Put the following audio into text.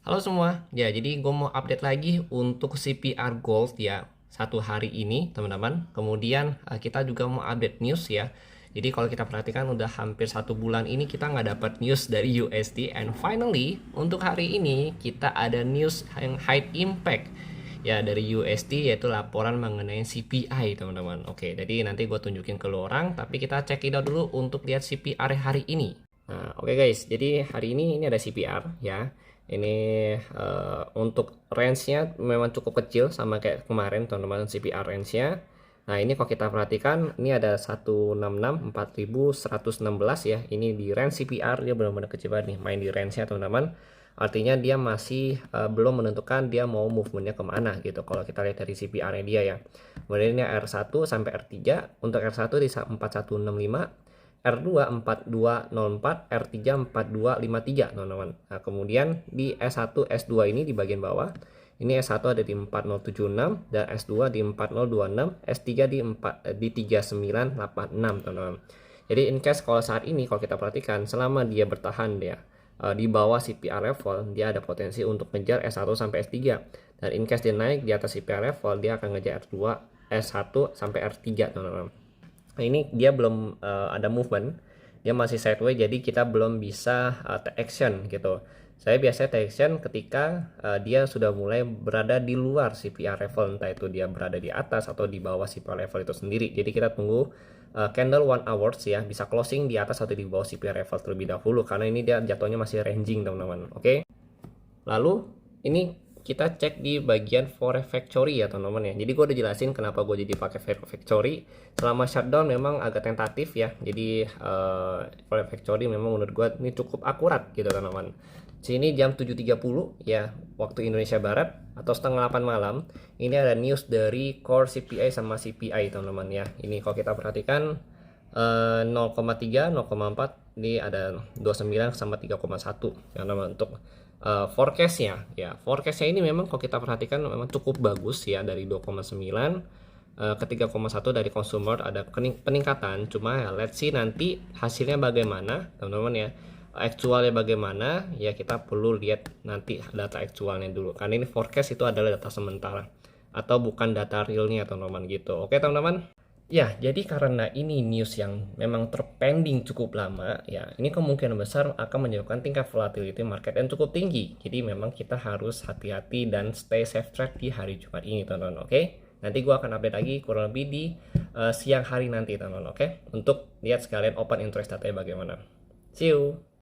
Halo semua, ya jadi gue mau update lagi untuk CPR Gold ya satu hari ini teman-teman. Kemudian kita juga mau update news ya. Jadi kalau kita perhatikan udah hampir 1 bulan ini kita nggak dapat news dari USD. And finally untuk hari ini kita ada news yang high impact ya dari USD, yaitu laporan mengenai CPI teman-teman. Oke, jadi nanti gue tunjukin ke lo orang, tapi kita check it out dulu untuk lihat CPR hari ini. Nah, oke guys, jadi hari ini ada CPR ya. Ini untuk range-nya memang cukup kecil sama kayak kemarin teman-teman, CPR range-nya. Nah, ini kalau kita perhatikan ini ada 166 4116 ya. Ini di range CPR dia benar-benar kecil banget nih, main di range-nya teman-teman. Artinya dia masih belum menentukan dia mau movement-nya kemana gitu. Kalau kita lihat dari CPR-nya dia ya. Kemudian ini R1 sampai R3. Untuk R1 di 4165, R2 4204, R3 4253 teman-teman. Nah, kemudian di S1 S2 ini di bagian bawah, ini S1 ada di 4076 dan S2 di 4026, S3 di 3986 teman-teman. Jadi in case kalau saat ini kalau kita perhatikan selama dia bertahan dia di bawah CPR level, dia ada potensi untuk ngejar S1 sampai S3. Dan in case dia naik di atas CPR level, dia akan ngejar R2, S1 sampai R3 teman-teman. Nah, ini dia belum ada movement, dia masih sideways, jadi kita belum bisa take action gitu. Saya biasanya take action ketika dia sudah mulai berada di luar CPR level, entah itu dia berada di atas atau di bawah CPR level itu sendiri. Jadi kita tunggu candle 1 hours ya, bisa closing di atas atau di bawah CPR level terlebih dahulu, karena ini dia jatuhnya masih ranging teman-teman. Oke. Lalu ini kita cek di bagian Forex Factory ya teman-teman ya. Jadi gue udah jelasin kenapa gue jadi pakai Forex Factory. Selama shutdown memang agak tentatif ya. Jadi Forex Factory memang menurut gue ini cukup akurat gitu teman-teman. Sini jam 7.30 ya waktu Indonesia Barat atau setengah 8 malam. Ini ada news dari Core CPI sama CPI teman-teman ya. Ini kalau kita perhatikan 0,3, 0,4 ini ada 29 sama 3,1 ya teman-teman. Untuk forecastnya ya, forecastnya ini memang kalau kita perhatikan memang cukup bagus ya, dari 2,9 ke 3,1 dari consumer ada peningkatan. Cuma ya, let's see nanti hasilnya bagaimana teman-teman ya, aktualnya bagaimana ya, kita perlu lihat nanti data aktualnya dulu, karena ini forecast itu adalah data sementara atau bukan data realnya teman-teman gitu. Oke teman-teman. Ya, jadi karena ini news yang memang terpending cukup lama, ya, ini kemungkinan besar akan menyebabkan tingkat volatility market yang cukup tinggi. Jadi memang kita harus hati-hati dan stay safe track di hari Jumat ini, teman-teman. Oke? Nanti gua akan update lagi kurang lebih di siang hari nanti, teman-teman. Oke? Untuk lihat sekalian open interest data bagaimana. See you!